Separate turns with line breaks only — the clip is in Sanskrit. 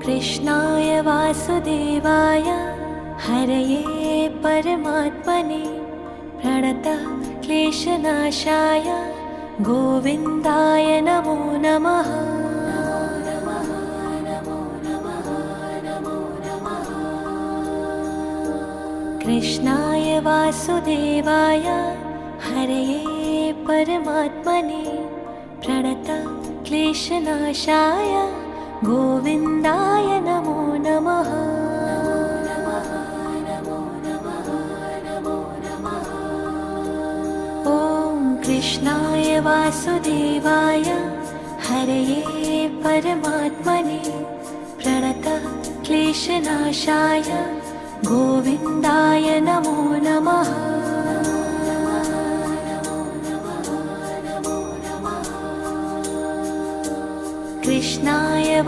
कृष्णाय वासुदेवाय हरये परमात्मने प्रणतः क्लेशनाशाय गोविन्दाय नमो नमः। कृष्णाय वासुदेवाय हरये परमात्मने प्रणतः क्लेशनाशाय गोविन्दाय नमो नमः। ॐ कृष्णाय वासुदेवाय हरये परमात्मने प्रणतः क्लेशनाशाय गोविन्दाय नमो नमः। कृष्णाय